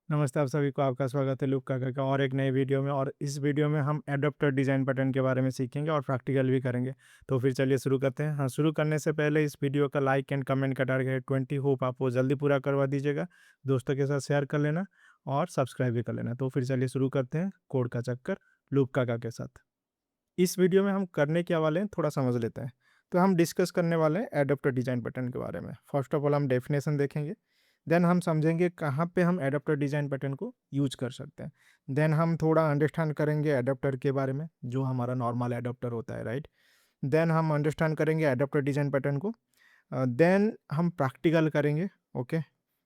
नमस्ते आप सभी को, आपका स्वागत है लूप काका का और एक नए वीडियो में। और इस वीडियो में हम एडाप्टर डिज़ाइन पैटर्न के बारे में सीखेंगे और प्रैक्टिकल भी करेंगे। तो फिर चलिए शुरू करते हैं। हाँ, शुरू करने से पहले इस वीडियो का लाइक एंड कमेंट का टारगेट है 20। होप आप वो जल्दी पूरा करवा दीजिएगा, दोस्तों के साथ शेयर कर लेना और सब्सक्राइब भी कर लेना। तो फिर चलिए शुरू करते हैं कोड का चक्कर लूप काका के साथ। इस वीडियो में हम करने क्या वाले हैं थोड़ा समझ लेते हैं। तो हम डिस्कस करने वाले हैं एडाप्टर डिज़ाइन पैटर्न के बारे में। फर्स्ट ऑफ ऑल हम डेफिनेशन देखेंगे, देन हम समझेंगे कहाँ पे हम एडाप्टर डिज़ाइन पैटर्न को यूज कर सकते हैं। देन हम थोड़ा अंडरस्टैंड करेंगे एडाप्टर के बारे में, जो हमारा नॉर्मल एडाप्टर होता है, राइट। देन हम अंडरस्टैंड करेंगे एडाप्टर डिज़ाइन पैटर्न को। देन हम प्रैक्टिकल करेंगे, ओके।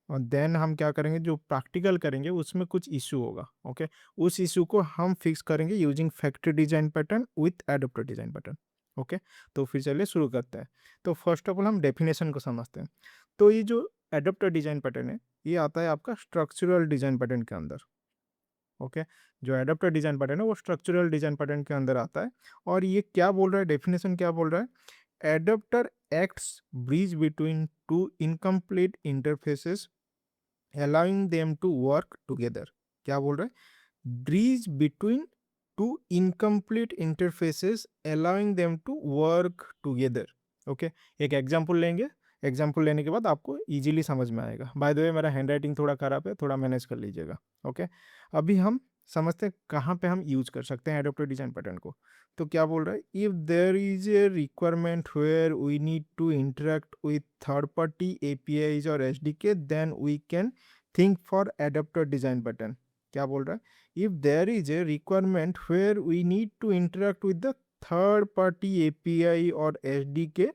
और देन हम क्या करेंगे, जो प्रैक्टिकल करेंगे उसमें कुछ इशू होगा, ओके। उस इशू को हम फिक्स करेंगे using factory design pattern with adapter design pattern, okay. तो फिर चलिए शुरू करते हैं। तो फर्स्ट ऑफ ऑल हम डेफिनेशन को समझते हैं। तो ये जो एडाप्टर डिज़ाइन पैटर्न है, ये आता है आपका स्ट्रक्चरल डिज़ाइन पैटर्न के अंदर, ओके। जो एडाप्टर डिज़ाइन पैटर्न है वो स्ट्रक्चरल डिज़ाइन पैटर्न के अंदर आता है। और ये क्या बोल रहा है, डेफिनेशन क्या बोल रहा है, adapter acts bridge between two incomplete interfaces allowing them to work together। क्या बोल रहा है, bridge between two incomplete interfaces allowing them to work together, okay. एक एग्जांपल लेंगे, एग्जांपल लेने के बाद आपको इजीली समझ में आएगा। बाय द वे मेरा हैंड राइटिंग थोड़ा खराब है, थोड़ा मैनेज कर लीजिएगा, ओके। अभी हम समझते हैं कहाँ पे हम यूज कर सकते हैं एडोप्टर डिजाइन पैटर्न को। तो क्या बोल रहा है, if there is a requirement where we need to interact with third party APIs और SDK, then we can think for adapter design pattern. क्या बोल रहा है, if there is a requirement where we need to interact with the third party API और SDK,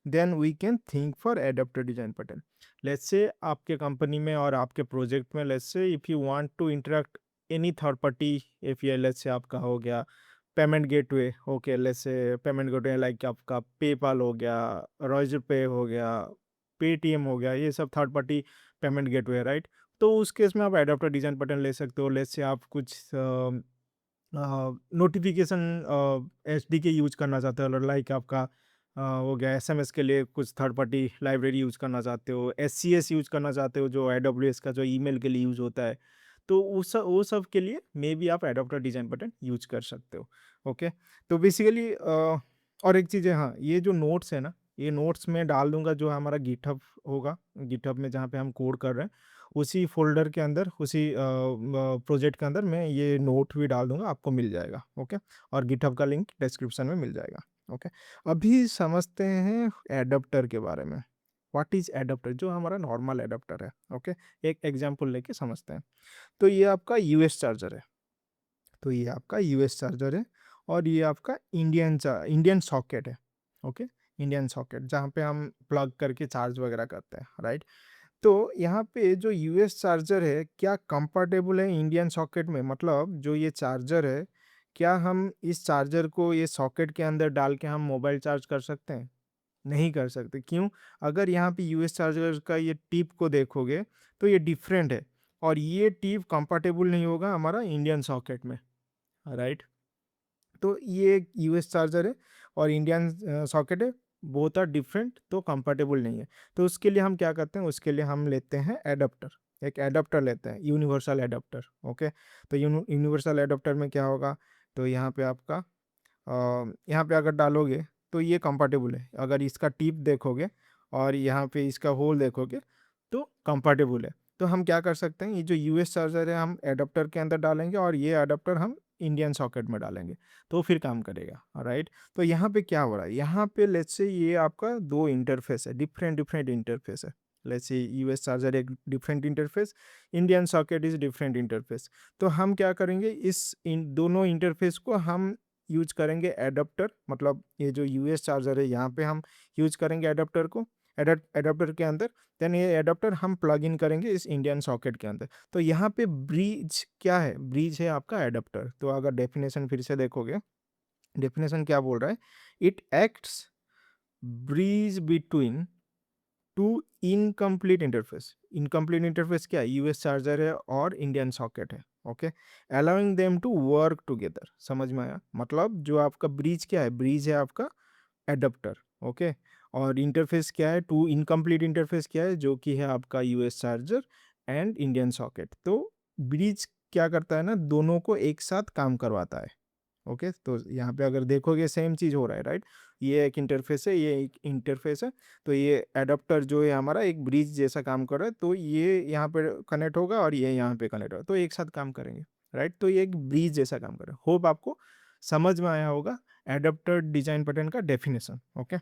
then we can think for adapter design pattern. Let's say आपके company में और आपके project में, let's say if you want to interact any third party API, let's say आपका हो गया payment gateway, okay. Let's say payment gateway like आपका PayPal हो गया, रॉयजर पे हो गया, पेटीएम हो गया, ये सब third party payment gateway, right. तो उस केस में आप एडाप्टर डिजाइन पैटर्न ले सकते हो। लेट्स से आप कुछ नोटिफिकेशन एसडीके यूज करना चाहते हो, लाइक आपका हो गया एसएमएस के लिए कुछ थर्ड पार्टी लाइब्रेरी यूज करना चाहते हो, एससीएस यूज करना चाहते हो जो एडब्ल्यूएस का जो ईमेल के लिए यूज होता है। तो वो सब के लिए मे बी आप एडाप्टर डिजाइन पैटर्न यूज कर सकते हो, ओके। तो बेसिकली और एक चीज़ है, हाँ, ये जो नोट्स है ना, ये नोट्स में डाल दूंगा जो हमारा गिटहब होगा, गिटहब में जहाँ पे हम कोड कर रहे हैं उसी फ़ोल्डर के अंदर, उसी प्रोजेक्ट के अंदर मैं ये नोट भी डाल दूँगा, आपको मिल जाएगा, ओके। और गिटहब का लिंक डिस्क्रिप्शन में मिल जाएगा, ओके। अभी समझते हैं एडाप्टर के बारे में। व्हाट इज़ एडाप्टर, जो हमारा नॉर्मल एडाप्टर है, ओके। एक एग्जांपल लेके समझते हैं। तो ये आपका यूएस चार्जर है, तो ये आपका यूएस चार्जर है और ये आपका इंडियन सॉकेट है, ओके। इंडियन सॉकेट जहाँ पे हम प्लग करके चार्ज वगैरह करते हैं, राइट। तो यहाँ पे जो यूएस चार्जर है क्या कंफर्टेबल है इंडियन सॉकेट में, मतलब जो ये चार्जर है, क्या हम इस चार्जर को ये सॉकेट के अंदर डाल के हम मोबाइल चार्ज कर सकते हैं? नहीं कर सकते, क्यों? अगर यहाँ पे यूएस चार्जर का ये टिप को देखोगे तो ये डिफरेंट है और ये टिप कंफर्टेबल नहीं होगा हमारा इंडियन सॉकेट में, राइट। तो ये एक यूएस चार्जर है और इंडियन सॉकेट है, बोथ आर डिफरेंट, तो कंफर्टेबल नहीं है। तो उसके लिए हम क्या करते हैं, उसके लिए हम लेते हैं एडाप्टर, एक एडाप्टर लेते हैं, यूनिवर्सल एडाप्टर, ओके। तो यूनिवर्सल एडाप्टर में क्या होगा, तो यहाँ पे आपका यहाँ पे अगर डालोगे तो ये कंफर्टेबल है, अगर इसका टिप देखोगे और यहाँ पे इसका होल देखोगे तो कंफर्टेबल है। तो हम क्या कर सकते हैं, ये जो यूएस चार्जर है हम एडाप्टर के अंदर डालेंगे और ये एडाप्टर हम इंडियन सॉकेट में डालेंगे, तो फिर काम करेगा, राइट। तो यहाँ पे क्या हो रहा है, यहाँ पे लेट्स से ये आपका दो इंटरफेस है, डिफरेंट डिफरेंट इंटरफेस है। लेट्स से यूएस चार्जर एक different interface, Indian socket is different interface. तो हम क्या करेंगे, इस इन दोनों इंटरफेस को हम यूज करेंगे एडाप्टर, मतलब ये जो यूएस चार्जर है यहाँ पे हम यूज करेंगे एडाप्टर को, एडाप्टर के अंदर। देन ये एडाप्टर हम प्लग इन करेंगे इस इंडियन सॉकेट के अंदर। तो यहाँ पे ब्रिज क्या है, ब्रिज है आपका एडाप्टर। तो अगर डेफिनेशन फिर से देखोगे, डेफिनेशन क्या बोल रहा है, it acts bridge between two incomplete interface. Incomplete interface क्या है, यूएस चार्जर है और इंडियन सॉकेट है, okay. Allowing them to work together, समझ में आया? मतलब जो आपका ब्रिज क्या है, ब्रिज है आपका एडाप्टर, ओके। और इंटरफेस क्या है, टू इनकम्प्लीट इंटरफेस क्या है, जो कि है आपका US charger and Indian socket. तो ब्रिज क्या करता है ना, दोनों को एक साथ काम करवाता है। ओके, तो यहाँ पे अगर देखोगे सेम चीज़ हो रहा है, राइट? ये एक इंटरफेस है, ये एक इंटरफेस है, तो ये एडाप्टर जो है हमारा एक ब्रिज जैसा काम कर रहा है, तो ये यहाँ पे कनेक्ट होगा और ये यहाँ पे कनेक्ट होगा, तो एक साथ काम करेंगे, राइट? तो ये एक ब्रिज जैसा काम कर रहा है। होप आपको समझ में आया होगा एडाप्टर डिजाइन पैटर्न का डेफिनेशन। ओके,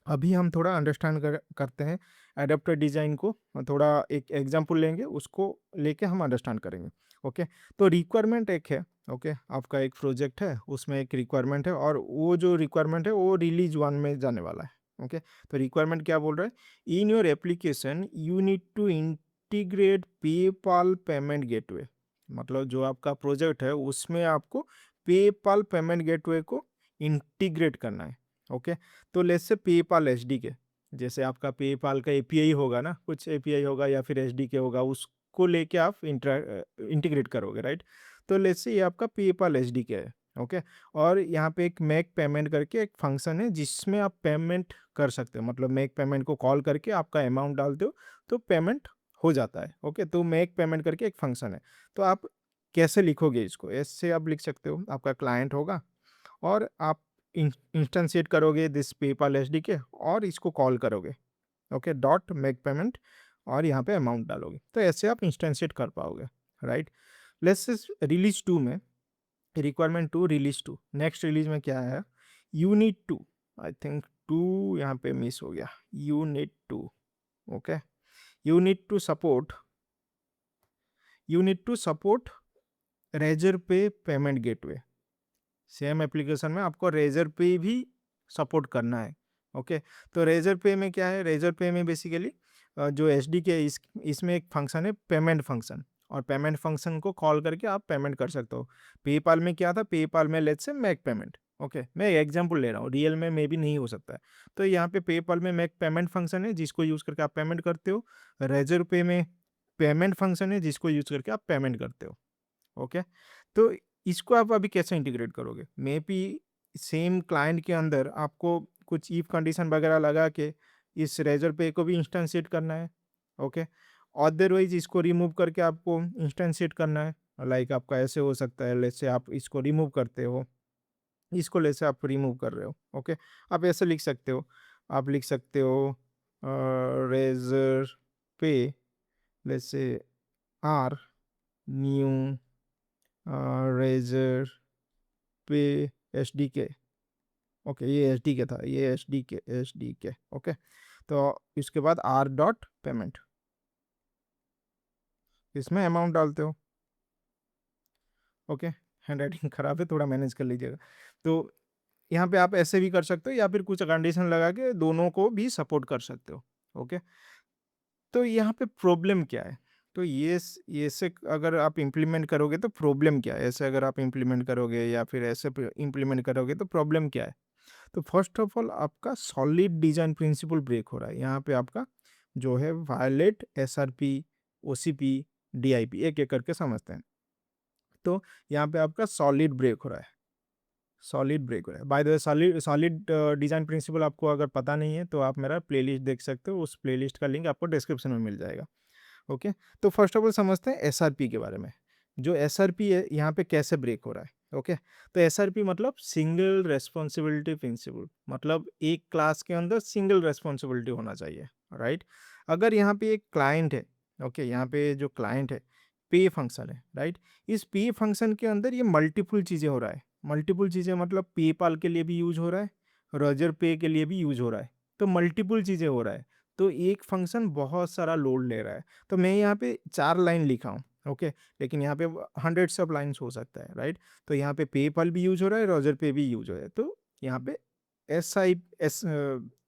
अभी हम थोड़ा अंडरस्टैंड करते हैं एडाप्टर डिज़ाइन को, थोड़ा एक एग्जांपल लेंगे, उसको लेके हम अंडरस्टैंड करेंगे। ओके, तो रिक्वायरमेंट एक है। ओके, आपका एक प्रोजेक्ट है, उसमें एक रिक्वायरमेंट है और वो जो रिक्वायरमेंट है वो रिलीज 1 में जाने वाला है। ओके, तो रिक्वायरमेंट क्या बोल रहा है, in your application you need to integrate PayPal payment gateway. मतलब जो आपका प्रोजेक्ट है उसमें आपको पेपाल पेमेंट गेटवे को इंटीग्रेट करना है। ओके, तो लेट्स से पेपाल एसडीके, जैसे आपका पेपाल का एपीआई होगा ना, कुछ एपीआई होगा या फिर एसडीके होगा, उसको लेके आप इंटीग्रेट करोगे, राइट? तो लेट्स से ये आपका पेपाल एसडीके है। ओके, और यहाँ पे एक मेक पेमेंट करके एक फंक्शन है जिसमें आप पेमेंट कर सकते हो, मतलब मेक पेमेंट को कॉल करके आपका अमाउंट डालते हो तो पेमेंट हो जाता है। ओके, तो मेक पेमेंट करके एक फंक्शन है। तो आप कैसे लिखोगे इसको, ऐसे आप लिख सकते हो, आपका क्लाइंट होगा और आप इंस्टेंशिएट करोगे दिस पेपाल एसडीके और इसको कॉल करोगे। ओके, डॉट मेक पेमेंट और यहाँ पे अमाउंट डालोगे, तो ऐसे आप इंस्टेंशिएट कर पाओगे, राइट? लेट्स रिलीज 2 में, रिक्वायरमेंट 2 रिलीज 2, नेक्स्ट रिलीज में क्या है, यूनिट 2, आई थिंक 2 यहाँ पे मिस हो गया, unit 2। Okay, unit two support, unit two support Razorpay payment gateway. Same application में आपको रेजर पे भी सपोर्ट करना है। ओके, तो रेजर पे में क्या है, रेजर पे में बेसिकली जो एच डी के इसमें एक फंक्शन है पेमेंट फंक्शन, और पेमेंट फंक्शन को कॉल करके आप पेमेंट कर सकते हो। पेपाल में क्या था, पेपाल में लेट्स से मेक पेमेंट। ओके, मैं एग्जांपल ले रहा हूँ, रियल में भी नहीं हो सकता है। तो यहाँ पे पेपाल में मेक पेमेंट फंक्शन है जिसको यूज़ करके आप पेमेंट करते हो, रेजर पे में पेमेंट फंक्शन है जिसको यूज़ करके आप पेमेंट करते हो। ओके, तो इसको आप अभी कैसे इंटीग्रेट करोगे, मे बी सेम क्लाइंट के अंदर आपको कुछ इफ कंडीशन वगैरह लगा के इस रेजर पे को भी इंस्टेंशिएट करना है। ओके, अदरवाइज इसको रिमूव करके आपको इंस्टेंशिएट करना है, लाइक आपका ऐसे हो सकता है, लेट्स से आप इसको रिमूव करते हो, इसको लेट्स से आप रिमूव कर रहे हो। ओके, आप ऐसे लिख सकते हो, आप लिख सकते हो रेजर पे let's say our new Razorpay H D K. Okay, ये एच डी के था, ये एच डी के। ओके, तो इसके बाद आर डॉट पेमेंट, इसमें अमाउंट डालते हो। ओके, हैंड राइटिंग खराब है, थोड़ा मैनेज कर लीजिएगा। तो यहाँ पे आप ऐसे भी कर सकते हो या फिर कुछ कंडीशन लगा के दोनों को भी सपोर्ट कर सकते हो। ओके, तो यहाँ पे प्रॉब्लम क्या है, तो ये से अगर आप इम्प्लीमेंट करोगे तो प्रॉब्लम क्या है, ऐसे अगर आप इम्प्लीमेंट करोगे या फिर ऐसे इम्प्लीमेंट करोगे तो प्रॉब्लम क्या है। तो फर्स्ट ऑफ ऑल आपका सॉलिड डिजाइन प्रिंसिपल ब्रेक हो रहा है, यहाँ पे आपका जो है वायलेट एसआरपी ओसीपी डीआईपी एक एक करके समझते हैं। तो यहाँ पे आपका सॉलिड ब्रेक हो रहा है, सॉलिड ब्रेक हो रहा है। By the way solid solid design principle आपको अगर पता नहीं है तो आप मेरा प्लेलिस्ट देख सकते हो, उस प्लेलिस्ट का लिंक आपको डिस्क्रिप्शन में मिल जाएगा। ओके, तो फर्स्ट ऑफ ऑल समझते हैं एसआरपी के बारे में। जो एसआरपी है यहाँ पे कैसे ब्रेक हो रहा है। ओके, तो एसआरपी मतलब सिंगल रेस्पॉन्सिबिलिटी प्रिंसिपल, मतलब एक क्लास के अंदर सिंगल रेस्पॉन्सिबिलिटी होना चाहिए, राइट? अगर यहाँ पे एक क्लाइंट है, ओके, यहाँ पे जो क्लाइंट है पे फंक्शन है, राइट? इस पे फंक्शन के अंदर ये मल्टीपल चीज़ें हो रहा है, मल्टीपल चीज़ें मतलब पेपाल के लिए भी यूज हो रहा है, रोजर पे के लिए भी यूज हो रहा है, तो मल्टीपल चीज़ें हो रहा है, तो एक फंक्शन बहुत सारा लोड ले रहा है। तो मैं यहाँ पे 4 लाइन लिखा हूँ। ओके, लेकिन यहाँ पे हंड्रेड्स ऑफ लाइन्स हो सकता है, राइट? तो यहाँ पे पेपल भी यूज हो रहा है, रोजर पे भी यूज हो रहा है, तो यहाँ पे S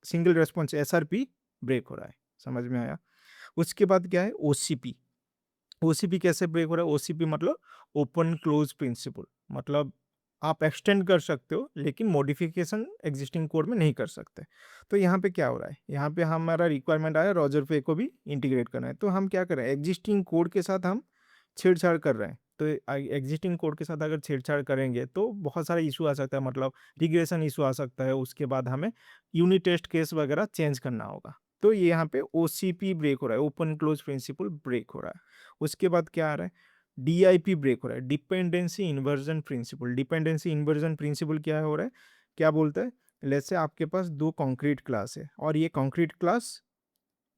single response SRP break हो रहा है। समझ में आया? उसके बाद क्या है, ओसीपी। ओसीपी कैसे ब्रेक हो रहा है, ओसीपी मतलब ओपन क्लोज प्रिंसिपल, मतलब आप एक्सटेंड कर सकते हो लेकिन मॉडिफिकेशन एग्जिस्टिंग कोड में नहीं कर सकते। तो यहाँ पे क्या हो रहा है, यहाँ पे हमारा रिक्वायरमेंट आया रोजर पे को भी इंटीग्रेट करना है, तो हम क्या कर रहे हैं, एग्जिस्टिंग कोड के साथ हम छेड़छाड़ कर रहे हैं। तो एग्जिस्टिंग कोड के साथ अगर छेड़छाड़ करेंगे तो बहुत सारा इशू आ सकता है, मतलब रिग्रेशन इशू आ सकता है, उसके बाद हमें यूनिट टेस्ट केस वगैरह चेंज करना होगा। तो ये यहाँ पे ओसीपी ब्रेक हो रहा है, ओपन क्लोज प्रिंसिपल ब्रेक हो रहा है। उसके बाद क्या आ रहा है, डीआईपी ब्रेक हो रहा है, dependency inversion principle. Dependency inversion principle क्या हो रहा है, क्या बोलता है, लेट्स से आपके पास दो कॉन्क्रीट क्लास है और ये कॉन्क्रीट क्लास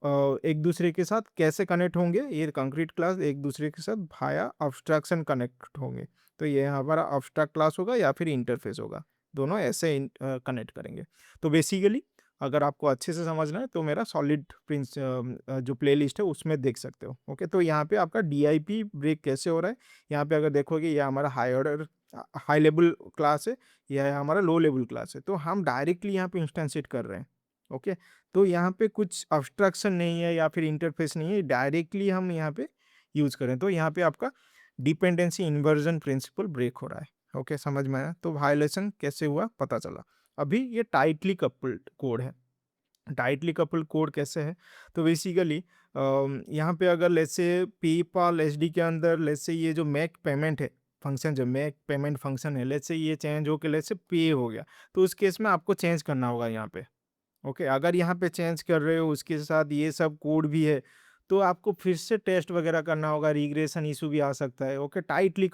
एक दूसरे के साथ कैसे कनेक्ट होंगे, ये कंक्रीट क्लास एक दूसरे के साथ भाया अब्स्ट्रैक्शन कनेक्ट होंगे। तो ये हमारा अब्स्ट्रैक्ट क्लास होगा या फिर इंटरफेस होगा, दोनों ऐसे कनेक्ट करेंगे। तो बेसिकली अगर आपको अच्छे से समझना है तो मेरा सॉलिड प्रिंस जो प्लेलिस्ट है उसमें देख सकते हो। ओके, तो यहाँ पे आपका डीआईपी ब्रेक कैसे हो रहा है, यहाँ पे अगर देखोगे ये हमारा high order high level class है, यह हमारा लो लेवल क्लास है, तो हम डायरेक्टली यहाँ पे इंस्टेंशिएट कर रहे हैं। ओके, तो यहाँ पे कुछ अब्स्ट्रक्शन नहीं है या फिर इंटरफेस नहीं है, डायरेक्टली हम यहाँ पे यूज करें, तो यहाँ पे आपका डिपेंडेंसी इन्वर्जन प्रिंसिपल ब्रेक हो रहा है। ओके, समझ में आया। तो वायलेशन कैसे हुआ पता चला। अभी ये टाइटली कपल्ड कोड है। टाइटली कपल्ड कोड कैसे है, तो बेसिकली यहाँ पे अगर लेट्स से पेपाल एचडी के अंदर लेट्स से ये जो मेक पेमेंट है फंक्शन, जो मेक पेमेंट फंक्शन है, लेट्स से ये चेंज होकर लेट्स से पे हो गया, तो उस केस में आपको चेंज करना होगा यहाँ पे। ओके, अगर यहाँ पे चेंज कर रहे हो उसके साथ ये सब कोड भी है, तो आपको फिर से टेस्ट वगैरह करना होगा, रिग्रेशन इशू भी आ सकता है। ओके, टाइटली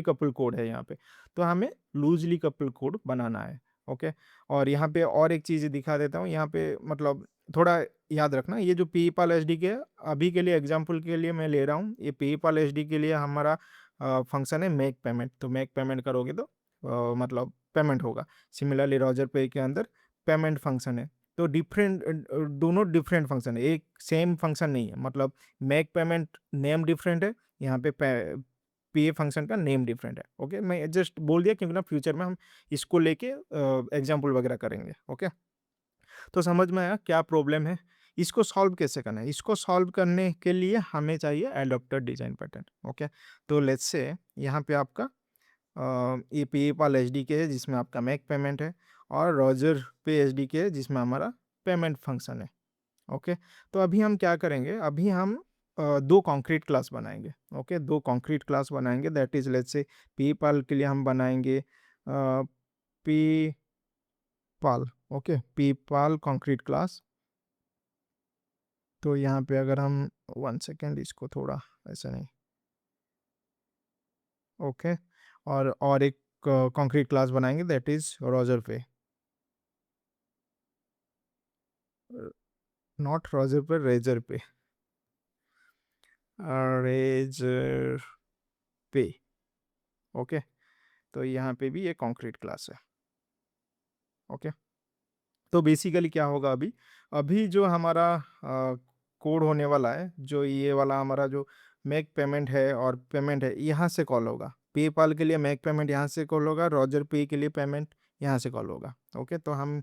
कपल कोड है यहाँ पे, तो हमें लूजली कपल कोड बनाना है। ओके, और यहाँ पे और एक चीज़ दिखा देता हूँ, यहाँ पे मतलब थोड़ा याद रखना, ये जो पेपाल एच डी के अभी के लिए एग्जाम्पल के लिए मैं ले रहा हूँ, ये पेपाल एच डी के लिए हमारा फंक्शन है मेक पेमेंट, तो मेक पेमेंट करोगे तो मतलब पेमेंट होगा। सिमिलरली रॉजर पे के अंदर पेमेंट फंक्शन है, तो डिफरेंट दोनों डिफरेंट फंक्शन है, एक सेम फंक्शन नहीं है, मतलब मेक पेमेंट नेम डिफरेंट है, यहाँ पे पे फंक्शन का नेम डिफरेंट है। ओके, मैं जस्ट बोल दिया क्योंकि ना फ्यूचर में हम इसको लेके एग्जाम्पल वगैरह करेंगे। ओके, तो समझ में आया क्या प्रॉब्लम है, इसको सॉल्व कैसे करना है। इसको सॉल्व करने के लिए हमें चाहिए एडॉप्टर डिजाइन पैटर्न। ओके, तो लेट्स से यहाँ पे आपका ये पेपाल एच डी के है जिसमें आपका मेक पेमेंट है, और रॉजर पे एच डी के है जिसमें हमारा पेमेंट फंक्शन है। ओके, तो अभी हम क्या करेंगे, अभी हम दो कॉन्क्रीट क्लास बनाएंगे। ओके, दो कॉन्क्रीट क्लास बनाएंगे, that is let's say PayPal के लिए हम बनाएंगे PayPal. Okay, PayPal concrete class. तो यहाँ पे अगर हम 1 सेकेंड इसको थोड़ा ऐसा नहीं, ओके, और एक कॉन्क्रीट क्लास बनाएंगे दैट इज रॉजर पे, नॉट रॉजर पे, रेजर पे, रेजर पे। ओके, तो यहाँ पे भी ये कॉन्क्रीट क्लास है। ओके, तो बेसिकली क्या होगा, अभी अभी जो हमारा कोड होने वाला है, जो ये वाला हमारा जो मेक पेमेंट है और पेमेंट है, यहाँ से कॉल होगा। पेपाल के लिए मेक पेमेंट यहाँ से कॉल होगा, रॉजर पे के लिए पेमेंट यहाँ से कॉल होगा। ओके, तो हम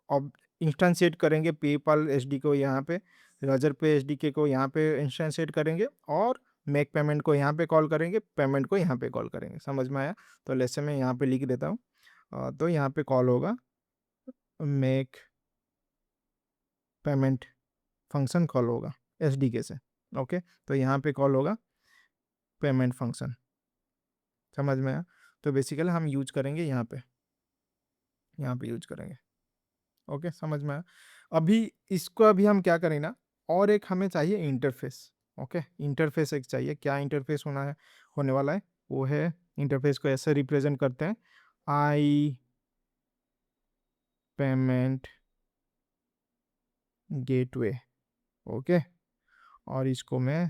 अब इंस्टेंशिएट करेंगे पेपाल एचडी को यहाँ पे, रॉजर पे एचडीके को यहाँ पे इंस्टेंशिएट करेंगे, और मेक पेमेंट को यहाँ पे कॉल करेंगे, पेमेंट को यहाँ पे कॉल करेंगे। समझ में आया। तो जैसे मैं यहाँ पे लिख देता हूँ, तो यहाँ पे कॉल होगा मेक पेमेंट फंक्शन कॉल होगा एसडीके से। ओके, तो यहाँ पे कॉल होगा पेमेंट फंक्शन। समझ में आया। तो बेसिकली हम यूज करेंगे यहाँ पे यूज करेंगे। ओके, समझ में आया। अभी इसको अभी हम क्या करें ना, और एक हमें चाहिए इंटरफेस। ओके, इंटरफेस एक चाहिए, क्या इंटरफेस होने वाला है, वो है इंटरफेस को ऐसे रिप्रेजेंट करते हैं, आई पेमेंट गेटवे। ओके, और इसको मैं,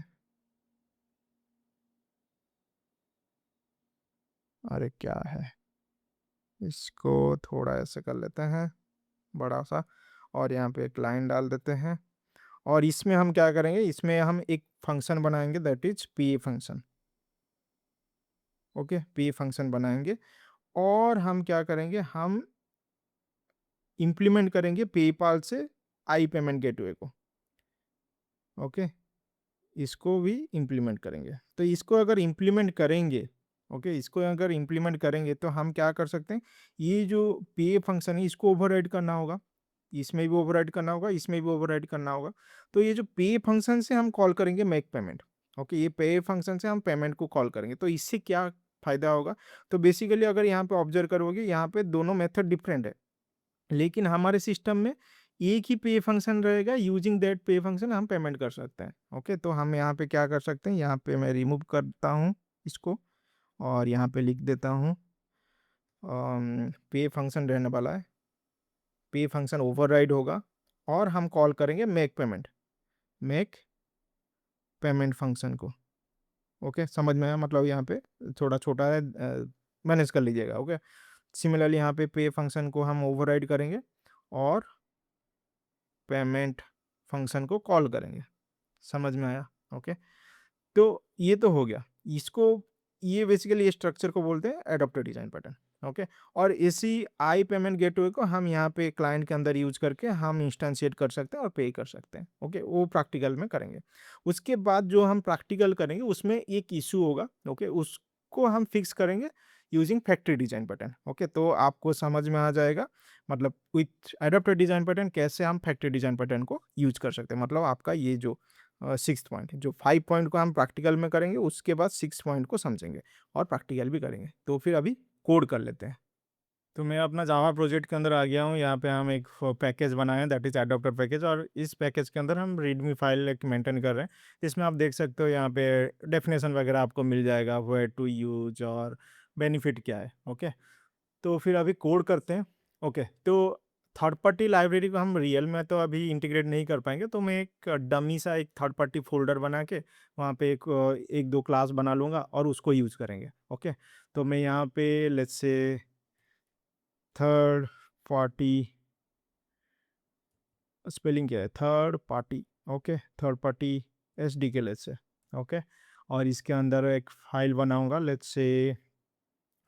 अरे क्या है, इसको थोड़ा ऐसे कर लेते हैं बड़ा सा, और यहाँ पे एक लाइन डाल देते हैं, और इसमें हम क्या करेंगे, इसमें हम एक फंक्शन बनाएंगे that is P function. Okay, P function बनाएंगे, और हम क्या करेंगे, हम इंप्लीमेंट करेंगे पेपाल से आई पेमेंट गेटवे को। ओके, इसको भी इंप्लीमेंट करेंगे। तो इसको अगर इंप्लीमेंट करेंगे, ओके, इसको अगर इंप्लीमेंट करेंगे तो हम क्या कर सकते हैं, ये जो पे फंक्शन है इसको ओवरराइड करना होगा, इसमें भी ओवरराइड करना होगा, इसमें भी ओवरराइड करना होगा। तो ये जो पे फंक्शन से हम कॉल करेंगे मेक पेमेंट। ओके, ये पे फंक्शन से हम पेमेंट को कॉल करेंगे, तो इससे क्या फायदा होगा, तो बेसिकली अगर यहाँ पे ऑब्जर्व करोगे, यहाँ पे दोनों मेथड डिफरेंट है, लेकिन हमारे सिस्टम में एक ही पे फंक्शन रहेगा, यूजिंग दैट पे फंक्शन हम पेमेंट कर सकते हैं। ओके, तो हम यहाँ पे क्या कर सकते हैं, यहाँ पे मैं रिमूव करता हूँ इसको और यहाँ पे लिख देता हूँ पे फंक्शन रहने वाला है, पे फंक्शन ओवरराइड होगा और हम कॉल करेंगे मेक पेमेंट फंक्शन को। ओके, समझ में आया, मतलब यहाँ पे थोड़ा छोटा है, मैनेज कर लीजिएगा। ओके, सिमिलरली यहाँ पे फंक्शन को हम ओवरराइड करेंगे और पेमेंट फंक्शन को कॉल करेंगे। समझ में आया? ओके, तो ये तो हो गया। इसको, ये बेसिकली स्ट्रक्चर को बोलते हैं एडॉप्टर डिजाइन पैटर्न। ओके, और इसी आई पेमेंट गेटवे को हम यहाँ पे क्लाइंट के अंदर यूज करके हम इंस्टेंशिएट कर सकते हैं और पे कर सकते हैं। ओके, वो प्रैक्टिकल में करेंगे। उसके बाद जो हम प्रैक्टिकल करेंगे उसमें एक इशू होगा। ओके, उसको हम फिक्स करेंगे using factory design pattern. Okay, तो आपको समझ में आ जाएगा, मतलब विथ एडॉप्टर डिजाइन पैटर्न कैसे हम फैक्ट्री डिजाइन पैटर्न को यूज कर सकते हैं। मतलब आपका ये जो 6th पॉइंट, जो 5 पॉइंट को हम प्रैक्टिकल में करेंगे, उसके बाद 6 पॉइंट को समझेंगे और प्रैक्टिकल भी करेंगे। तो फिर अभी कोड कर लेते हैं। तो मैं अपना जावा प्रोजेक्ट के अंदर आ गया हूँ। यहाँ पे हम एक पैकेज बनाए हैं, दैट इज़ एडॉप्टर पैकेज, और इस पैकेज के अंदर हम रीडमी फाइल एक मेंटेन कर रहे हैं। इसमें आप देख सकते हो यहाँ पे डेफिनेशन वगैरह आपको मिल जाएगा, वेयर टू यूज और बेनिफिट क्या है। ओके, तो फिर अभी कोड करते हैं। ओके, तो थर्ड पार्टी लाइब्रेरी को हम रियल में तो अभी इंटीग्रेट नहीं कर पाएंगे, तो मैं एक डमी सा एक थर्ड पार्टी फोल्डर बना के वहाँ पे एक दो क्लास बना लूँगा और उसको यूज़ करेंगे। ओके, तो मैं यहाँ पे लेट्स से थर्ड पार्टी, स्पेलिंग क्या है, third party. Okay, third party S D K let's say. Okay, और इसके अंदर एक फाइल बनाऊँगा let's say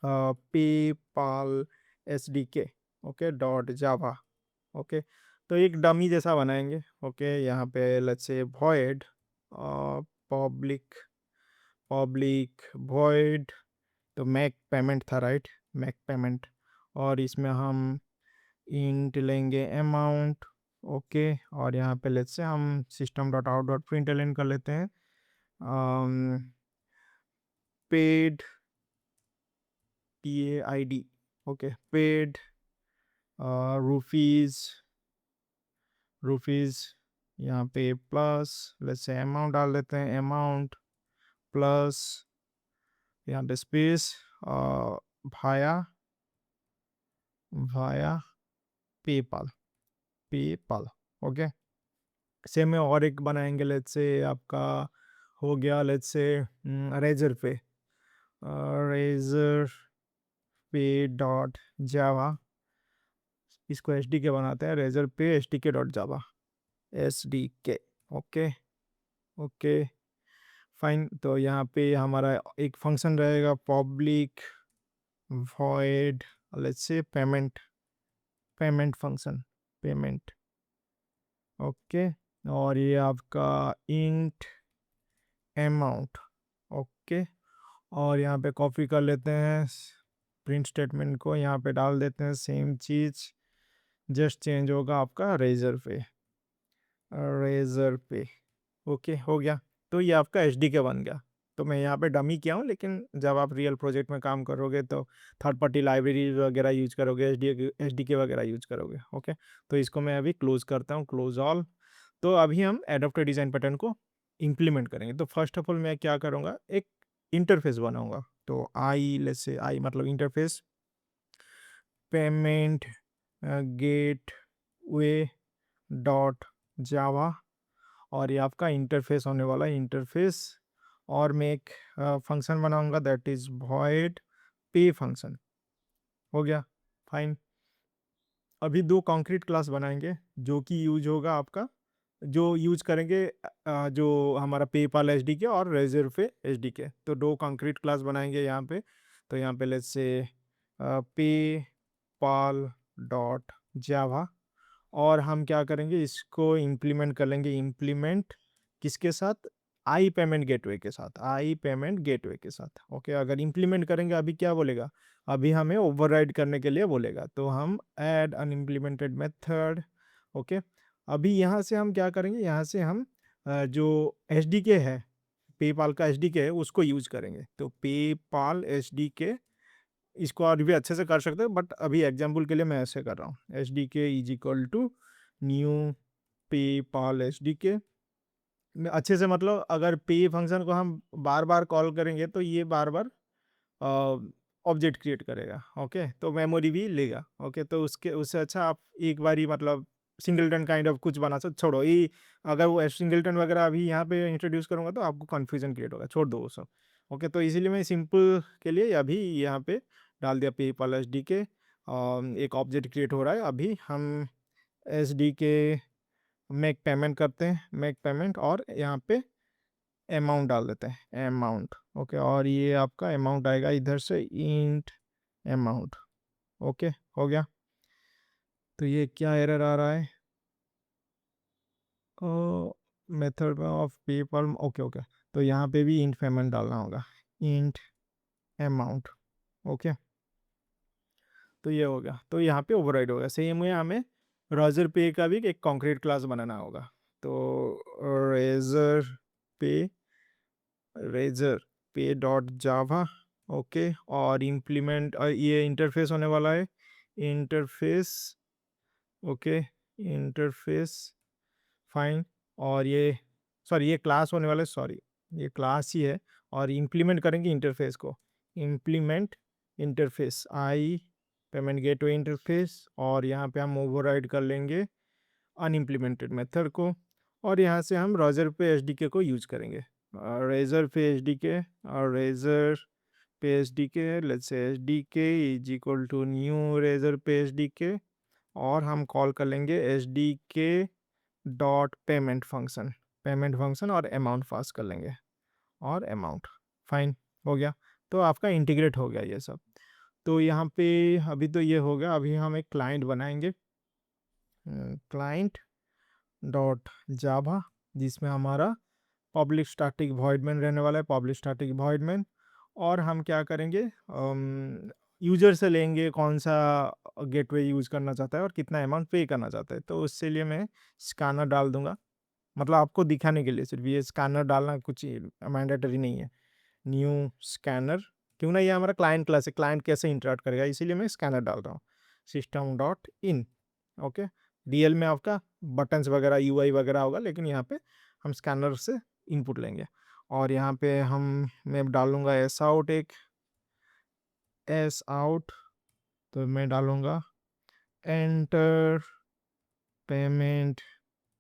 PayPal S D K. Okay, dot Java. Okay, तो एक डमी जैसा बनाएंगे। ओके, यहाँ पे लेट्स से वॉइड पब्लिक पब्लिक वॉइड, तो मैक पेमेंट था, राइट, मैक पेमेंट, और इसमें हम इंट लेंगे अमाउंट। ओके, और यहाँ पे लेट्स से हम system dot out dot println कर लेते हैं paid PAID। Okay, paid rupees rupees, यहाँ पे प्लस लेट्स से अमाउंट डाल देते हैं, अमाउंट प्लस यहाँ पे स्पेस भाया भाया पेपाल पेपाल। ओके, सेम में और एक बनाएंगे, लेट्स से आपका हो गया लेट्स से रेजर पे डॉट जावा, इसको एच डी के बनाते हैं, रेजर पे एच डी के डॉट जावा, S D K. Okay, okay fine, तो यहाँ पे हमारा एक फंक्शन रहेगा public void let's say payment payment function payment. Okay, और ये आपका इंट अमाउंट। ओके, और यहाँ पे कॉपी कर लेते हैं प्रिंट स्टेटमेंट को, यहाँ पे डाल देते हैं सेम चीज़, जस्ट चेंज होगा आपका रेजर पे। ओके, हो गया। तो ये आपका एच डी के बन गया। तो मैं यहाँ पे डमी किया हूँ, लेकिन जब आप रियल प्रोजेक्ट में काम करोगे तो थर्ड पार्टी लाइब्रेरी वगैरह यूज करोगे, एच डी के वगैरह यूज करोगे। ओके, तो इसको मैं अभी क्लोज करता हूँ, क्लोज ऑल। तो अभी हम एडॉप्टर डिज़ाइन पैटर्न को इम्प्लीमेंट करेंगे। तो फर्स्ट ऑफ ऑल मैं क्या करूँगा, एक इंटरफेस बनाऊँगा। तो आई लेट्स से आई मतलब इंटरफेस पेमेंट गेट वे डॉट जावा, और ये आपका इंटरफेस होने वाला है, इंटरफेस। और मैं एक फंक्शन बनाऊंगा दैट इज void पे फंक्शन। हो गया, फाइन। अभी दो कॉन्क्रीट क्लास बनाएंगे जो कि यूज होगा आपका, जो यूज करेंगे जो हमारा पेपाल एच डी के और रेजर पे एच डी के। तो दो कॉन्क्रीट क्लास बनाएंगे यहाँ पे। तो यहाँ पे लेट्स से पे पाल डॉट जावा, और हम क्या करेंगे, इसको इम्प्लीमेंट कर लेंगे, इम्प्लीमेंट किसके साथ, आई पेमेंट गेटवे के साथ, आई पेमेंट गेटवे के साथ। ओके, अगर इम्प्लीमेंट करेंगे अभी क्या बोलेगा, अभी हमें ओवरराइड करने के लिए बोलेगा, तो हम ऐड अनइम्प्लीमेंटेड मेथड। ओके, अभी यहाँ से हम क्या करेंगे, यहाँ से हम जो एच डी के है, पेपाल का एच डी के है, उसको यूज करेंगे। तो पेपाल एच डी के, इसको और भी अच्छे से कर सकते हैं, बट अभी एग्जाम्पल के लिए मैं ऐसे कर रहा हूँ, H D K is equal to new PayPal SDK में अच्छे से, मतलब अगर पे फंक्शन को हम बार बार कॉल करेंगे तो ये बार बार ऑब्जेक्ट क्रिएट करेगा। ओके, तो मेमोरी भी लेगा। ओके, तो उसके उससे अच्छा आप एक बार ही, मतलब सिंगलटन काइंड ऑफ कुछ बना सकते, छोड़ो ये। अगर वो सिंगलटन वगैरह अभी यहाँ पे इंट्रोड्यूस करूँगा तो आपको कन्फ्यूजन क्रिएट होगा, छोड़ दो वो सब। ओके, तो इसीलिए मैं सिंपल के लिए अभी यहाँ पे डाल दिया पेपाल एस डी के। एक ऑब्जेक्ट क्रिएट हो रहा है, अभी हम एस डी के मेक पेमेंट करते हैं, मेक पेमेंट, और यहाँ पे अमाउंट डाल देते हैं, अमाउंट। ओके, और ये आपका अमाउंट आएगा इधर से, इंट अमाउंट। ओके, हो गया। तो ये क्या एरर आ रहा है? Method of paper. Okay okay, तो यहाँ पे भी इंट पेमेंट डालना होगा, इंट अमाउंट। ओके, तो ये हो गया, तो यहाँ पे ओवरराइड होगा। सेम है, हमें रेजर पे का भी एक कॉन्क्रीट क्लास बनाना होगा। तो रेजर पे, रेजर पे डॉट जावा। ओके, और इम्प्लीमेंट, ये इंटरफेस होने वाला है, इंटरफेस। Okay, interface, fine. और ये, सॉरी ये क्लास होने वाला है, सॉरी ये क्लास ही है। और इम्प्लीमेंट करेंगे इंटरफेस को, इम्प्लीमेंट इंटरफेस, आई पेमेंट गेटवे इंटरफेस। और यहाँ पे हम ओवरराइड कर लेंगे अनइम्प्लीमेंटेड मेथड को, और यहाँ से हम रेजर पे एसडीके को यूज करेंगे। रेजर पे एसडीके, और Razorpay SDK, let's say SDK is equal to new Razorpay SDK, और हम कॉल कर लेंगे एसडीके डॉट पेमेंट फंक्शन, और अमाउंट पास कर लेंगे, और अमाउंट, फाइन, हो गया। तो आपका इंटीग्रेट हो गया ये सब। तो यहाँ पे अभी तो ये हो गया, अभी हम एक क्लाइंट बनाएंगे, क्लाइंट डॉट जावा, जिसमें हमारा पब्लिक स्टैटिक वॉइड मेन रहने वाला है, पब्लिक स्टैटिक वॉइड मेन। और हम क्या करेंगे, यूजर से लेंगे कौन सा गेटवे यूज़ करना चाहता है और कितना अमाउंट पे करना चाहता है। तो उसके लिए मैं स्कैनर डाल दूंगा, मतलब आपको दिखाने के लिए सिर्फ, ये स्कैनर डालना कुछ मैंडेटरी नहीं है। न्यू स्कैनर, क्यों ना, ये हमारा क्लाइंट क्लास है, क्लाइंट कैसे इंटरेक्ट करेगा, इसीलिए मैं स्कैनर डाल रहा हूँ, system dot in. Okay, real में आपका बटन्स वगैरह यूआई वगैरह होगा, लेकिन यहाँ पे हम स्कैनर से इनपुट लेंगे। और यहाँ पे मैं डालूंगा एस आउट, एक एस आउट। तो मैं डालूंगा enter payment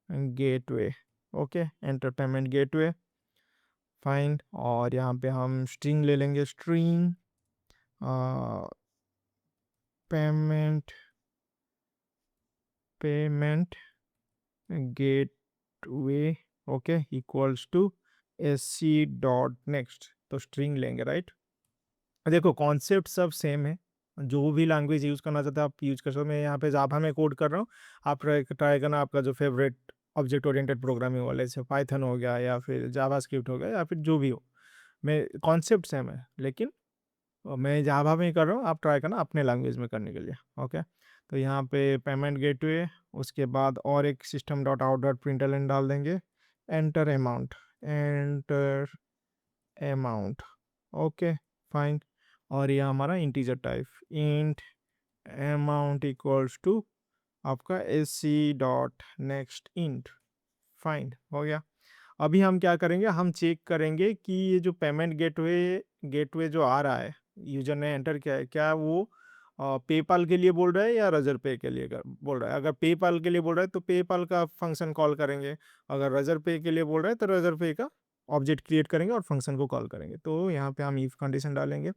gateway. Okay, enter payment gateway, fine. और यहाँ पे हम स्ट्रिंग ले लेंगे, string payment payment gateway, okay, equals to S C dot next. तो स्ट्रिंग लेंगे, राइट। देखो कॉन्सेप्ट सब सेम है, जो भी लैंग्वेज यूज़ करना चाहते हैं आप यूज़ कर सकते हो। मैं यहाँ पे जावा में कोड कर रहा हूँ, आप ट्राई करना आपका जो फेवरेट ऑब्जेक्ट ओरिएंटेड प्रोग्रामिंग वाले, जैसे पाइथन हो गया, या फिर जावा स्क्रिप्ट हो गया, या फिर जो भी हो। मैं कॉन्सेप्ट सेम है, लेकिन मैं जावा में ही कर रहा हूँ, आप ट्राई करना अपने लैंग्वेज में करने के लिए। ओके, तो यहाँ पे पेमेंट गेटवे, उसके बाद और एक system dot out dot println डाल देंगे, enter amount, enter amount. Okay, fine. और यह हमारा integer type, int amount equals to आपका S C dot next int, fine, हो गया। अभी हम क्या करेंगे, हम चेक करेंगे कि ये जो पेमेंट गेटवे जो आ रहा है, यूजर ने एंटर किया है, क्या वो पेपाल के लिए बोल रहा है या रजर पे के लिए बोल रहा है। अगर पेपाल के लिए बोल रहा है तो पेपाल का फंक्शन कॉल करेंगे, अगर रजर पे के लिए बोल रहा है तो रजर पे का ऑब्जेक्ट क्रिएट करेंगे और फंक्शन को कॉल करेंगे। तो यहाँ पे हम इफ कंडीशन डालेंगे,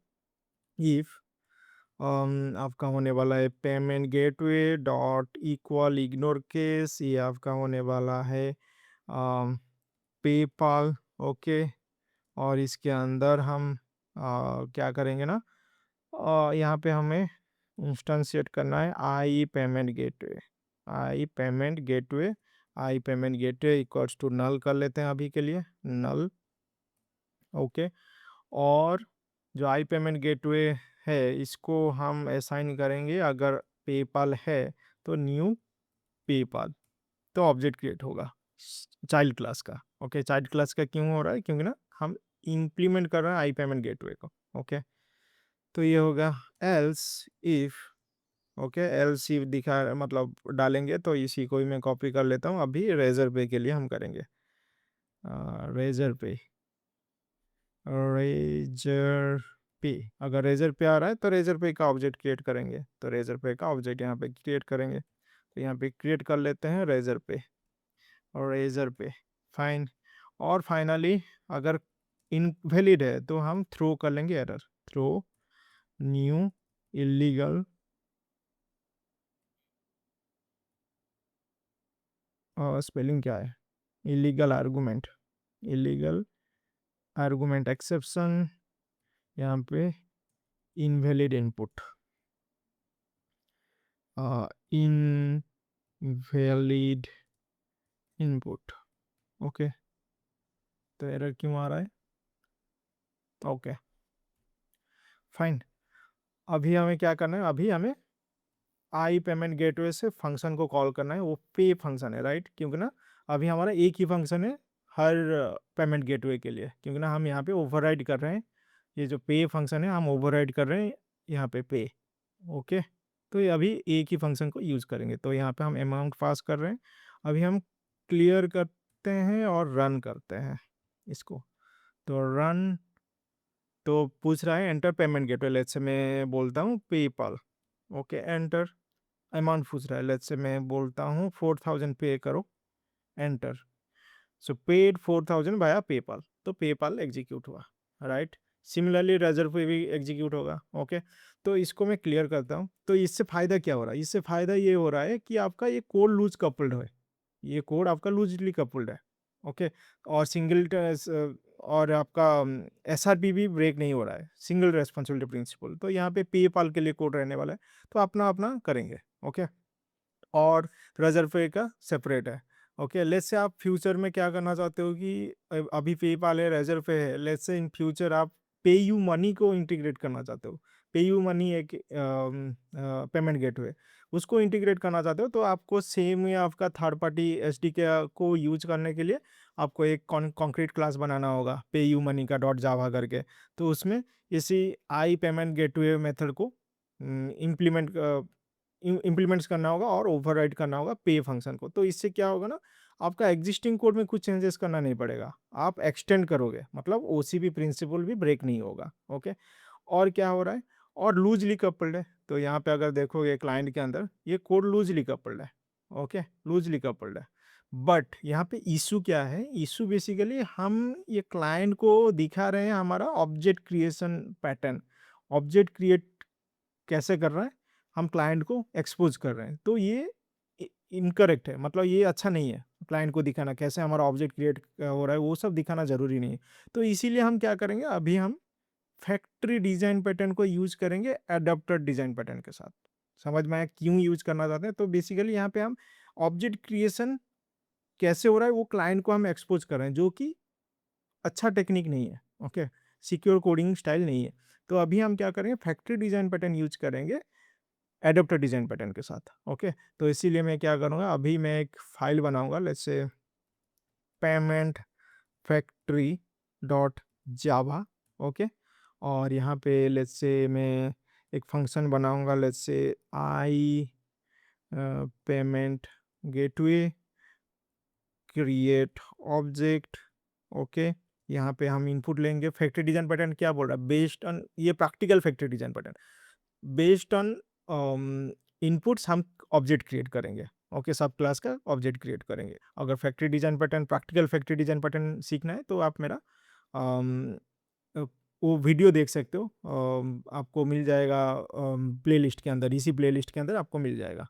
इफ आपका होने वाला है payment gateway dot equal ignore case, ये आपका होने वाला है पेपाल। ओके, और इसके अंदर हम क्या करेंगे ना, यहाँ पे हमें इंस्टेंशिएट करना है I payment gateway, I payment gateway, I payment gateway equals to null कर लेते हैं अभी के लिए, नल। ओके, और जो आई पेमेंट गेटवे है इसको हम असाइन करेंगे, अगर पेपाल है तो न्यू पेपाल, तो ऑब्जेक्ट क्रिएट होगा चाइल्ड क्लास का। ओके, चाइल्ड क्लास का क्यों हो रहा है, क्योंकि ना हम इंप्लीमेंट कर रहे हैं आई पेमेंट गेटवे को। ओके, तो ये होगा एल्स इफ ओके, एलसी दिखा मतलब डालेंगे, तो इसी को ही मैं कॉपी कर लेता हूँ। अभी रेज़र पे के लिए हम करेंगे रेज़र पे, रेज़र पे। अगर रेज़र पे आ रहा है तो रेज़र पे का ऑब्जेक्ट क्रिएट करेंगे, तो रेज़र पे का ऑब्जेक्ट यहाँ पे क्रिएट करेंगे। तो यहाँ पे क्रिएट कर लेते हैं रेज़र पे, और रेज़र पे फाइन। और फाइनली अगर इनवैलिड है तो हम थ्रो कर लेंगे error, throw new illegal spelling क्या है, illegal argument, illegal argument exception, यहाँ पे invalid input, invalid input. Okay, तो एरर क्यों आ रहा है? Okay fine. अभी हमें क्या करना है, अभी हमें आई पेमेंट गेटवे से फंक्शन को कॉल करना है, वो पे फंक्शन है राइट, क्योंकि ना अभी हमारा एक ही फंक्शन है हर पेमेंट गेटवे के लिए, क्योंकि ना हम यहाँ पे ओवरराइड कर रहे हैं, ये जो पे फंक्शन है हम ओवरराइड कर रहे हैं यहाँ पे पे। ओके, तो ये अभी एक ही फंक्शन को यूज़ करेंगे, तो यहाँ पे हम अमाउंट पास कर रहे हैं। अभी हम क्लियर करते हैं और रन करते हैं इसको, तो रन, तो पूछ रहा है enter payment gateway, let's say मैं बोलता हूँ पेपाल। ओके, एंटर अमाउंट पूछ रहा है, लेट्स से मैं बोलता हूँ 4000 पे करो, एंटर। सो पेड 4000 वाया पेपाल, तो पेपाल एग्जीक्यूट हुआ राइट। सिमिलरली रेजर पे भी एग्जीक्यूट होगा। ओके, तो इसको मैं क्लियर करता हूँ। तो इससे फ़ायदा क्या हो रहा है, इससे फ़ायदा ये हो रहा है कि आपका ये कोड लूज कपल्ड है, ये कोड आपका लूजली कपल्ड है। ओके, और और आपका एस आर पी भी ब्रेक नहीं हो रहा है, सिंगल रेस्पॉन्सिबिलिटी प्रिंसिपल। तो यहाँ पे पेपाल के लिए कोड रहने वाला है, तो अपना अपना करेंगे। ओके, और रेजर पे का सेपरेट है। ओके, लेट्स से आप फ्यूचर में क्या करना चाहते हो कि अभी पेपाल है, रेजर पे है, लेट्स से इन फ्यूचर आप पे यू मनी को इंटीग्रेट करना चाहते हो। पे यू मनी एक पेमेंट गेटवे, उसको इंटीग्रेट करना चाहते हो, तो आपको सेम या आपका थर्ड पार्टी एस डी के को यूज करने के लिए आपको एक कॉन्क्रीट क्लास बनाना होगा, पे यू मनी का डॉट जावा करके। तो उसमें इसी आई पेमेंट गेटवे मेथड को इम्प्लीमेंट इम्प्लीमेंट्स करना होगा और ओवरराइड करना होगा पे फंक्शन को। तो इससे क्या होगा ना, आपका एग्जिस्टिंग कोड में कुछ चेंजेस करना नहीं पड़ेगा, आप एक्सटेंड करोगे, मतलब ओसीपी प्रिंसिपल भी ब्रेक नहीं होगा। ओके, और क्या हो रहा है, और लूजली कपल्ड है। तो यहाँ पे अगर देखोगे क्लाइंट के अंदर ये कोड लूजली कपल्ड है। ओके, लूजली कपल्ड है, बट यहाँ पे इशू क्या है, इशू बेसिकली हम ये क्लाइंट को दिखा रहे हैं हमारा object creation pattern. Object create कैसे कर रहा है, हम क्लाइंट को एक्सपोज कर रहे हैं, तो ये इनकरेक्ट है, मतलब ये अच्छा नहीं है। क्लाइंट को दिखाना कैसे हमारा ऑब्जेक्ट क्रिएट हो रहा है वो सब दिखाना ज़रूरी नहीं है। तो इसीलिए हम क्या करेंगे, अभी हम फैक्ट्री डिज़ाइन पैटर्न को यूज़ करेंगे एडाप्टर डिज़ाइन पैटर्न के साथ। समझ में आया क्यों यूज़ करना चाहते हैं? तो बेसिकली यहाँ पे हम ऑब्जेक्ट क्रिएशन कैसे हो रहा है वो क्लाइंट को हम एक्सपोज कर रहे हैं, जो कि अच्छा टेक्निक नहीं है। ओके, सिक्योर कोडिंग स्टाइल नहीं है। तो अभी हम क्या करेंगे, फैक्ट्री डिज़ाइन पैटर्न यूज़ करेंगे एडोप्टर डिज़ाइन पैटर्न के साथ। ओके, तो इसीलिए मैं क्या करूँगा, अभी मैं एक फ़ाइल बनाऊँगा, let's say payment factory dot Java. Okay, और यहाँ पे लेट्स से मैं एक फंक्शन बनाऊँगा, लेट्स से आई payment gateway create object. Okay, यहाँ पे हम इनपुट लेंगे, फैक्ट्री डिज़ाइन पैटर्न क्या बोल रहा है, बेस्ड ऑन ये practical factory design pattern, based on inputs हम ऑब्जेक्ट क्रिएट करेंगे। ओके, सब क्लास का ऑब्जेक्ट क्रिएट करेंगे। अगर factory design pattern, practical factory design pattern सीखना है तो आप मेरा अम, अ, वो वीडियो देख सकते हो, आपको मिल जाएगा प्लेलिस्ट के अंदर, इसी प्लेलिस्ट के अंदर आपको मिल जाएगा।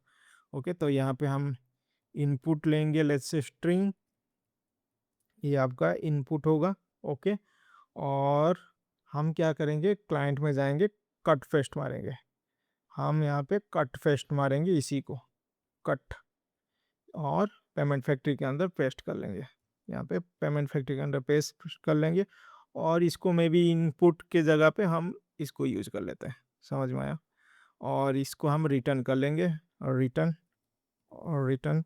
ओके, तो यहाँ पे हम इनपुट लेंगे, लेट्स से स्ट्रिंग, ये आपका इनपुट होगा। ओके, और हम क्या करेंगे, क्लाइंट में जाएंगे, कट पेस्ट मारेंगे, हम यहाँ पे कट पेस्ट मारेंगे इसी को, कट, और पेमेंट फैक्ट्री के अंदर पेस्ट कर लेंगे, यहाँ पे पेमेंट फैक्ट्री के अंदर पेस्ट कर लेंगे, और इसको में भी इनपुट के जगह पे हम इसको यूज कर लेते हैं। समझ में आया? और इसको हम रिटर्न कर लेंगे, और रिटर्न, और रिटर्न,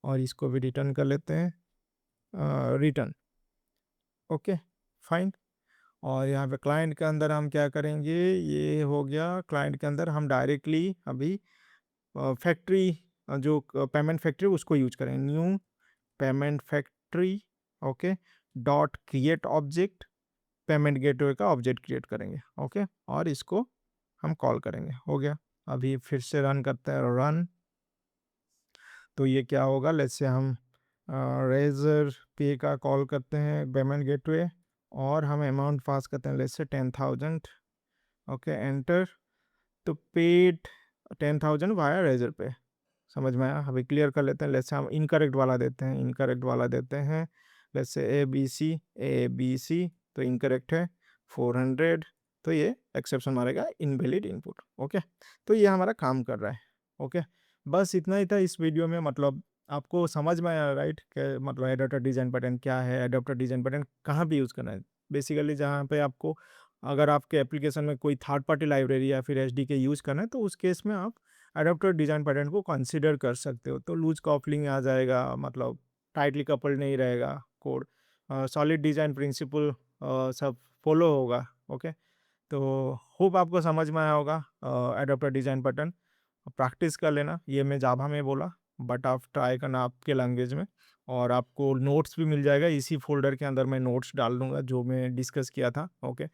और इसको भी रिटर्न कर लेते हैं, रिटर्न। Okay fine. और यहाँ पे क्लाइंट के अंदर हम क्या करेंगे, ये हो गया, क्लाइंट के अंदर हम डायरेक्टली अभी फैक्ट्री जो पेमेंट फैक्ट्री उसको यूज करेंगे। New payment factory, okay, dot create object, payment gateway का ऑब्जेक्ट क्रिएट करेंगे, ओके, और इसको हम कॉल करेंगे। हो गया। अभी फिर से रन करते हैं, रन। तो ये क्या होगा, लेट्स से हम रेजर पे का कॉल करते हैं पेमेंट गेटवे, और हम अमाउंट पास करते हैं, लेट्स से 10,000, ओके, एंटर। तो पेड 10,000 वाया रेजर पे। समझ में आया? अभी क्लियर कर लेते हैं। लेट्स से हम इनकरेक्ट वाला देते हैं, इनकरेक्ट वाला देते हैं। Let's say A B C, तो इनकरेक्ट है 400, तो ये एक्सेप्शन मारेगा इनवैलिड इनपुट, ओके। तो ये हमारा काम कर रहा है, ओके। बस इतना ही था इस वीडियो में। मतलब आपको समझ में आया, राइट, कि मतलब एडाप्टर डिजाइन पैटर्न क्या है, एडाप्टर डिजाइन पैटर्न कहाँ पे यूज़ करना है। बेसिकली जहाँ पे आपको, अगर आपके एप्लीकेशन में कोई थर्ड पार्टी लाइब्रेरी या फिर एसडीके यूज़ करना है, तो उस केस में आप एडाप्टर डिजाइन पैटर्न को कंसीडर कर सकते हो। तो लूज कपलिंग आ जाएगा, मतलब टाइटली कपल्ड नहीं रहेगा कोड, सॉलिड डिजाइन प्रिंसिपल सब फॉलो होगा, ओके। तो होप आपको समझ में आया होगा एडाप्टर डिजाइन पैटर्न। प्रैक्टिस कर लेना, ये मैं जावा में बोला, बट आप ट्राई करना आपके लैंग्वेज में। और आपको नोट्स भी मिल जाएगा इसी फोल्डर के अंदर, मैं नोट्स डाल दूंगा जो मैं डिस्कस किया था, ओके।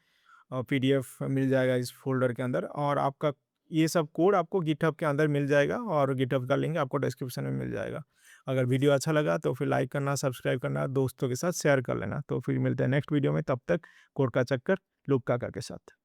पीडीएफ मिल जाएगा इस फोल्डर के अंदर, और आपका ये सब कोड आपको गिटहब के अंदर मिल जाएगा, और गिटहब का लिंक आपको डिस्क्रिप्शन में मिल जाएगा। अगर वीडियो अच्छा लगा तो फिर लाइक करना, सब्सक्राइब करना, दोस्तों के साथ शेयर कर लेना। तो फिर मिलते हैं नेक्स्ट वीडियो में, तब तक कोड का चक्कर लूप काका के साथ।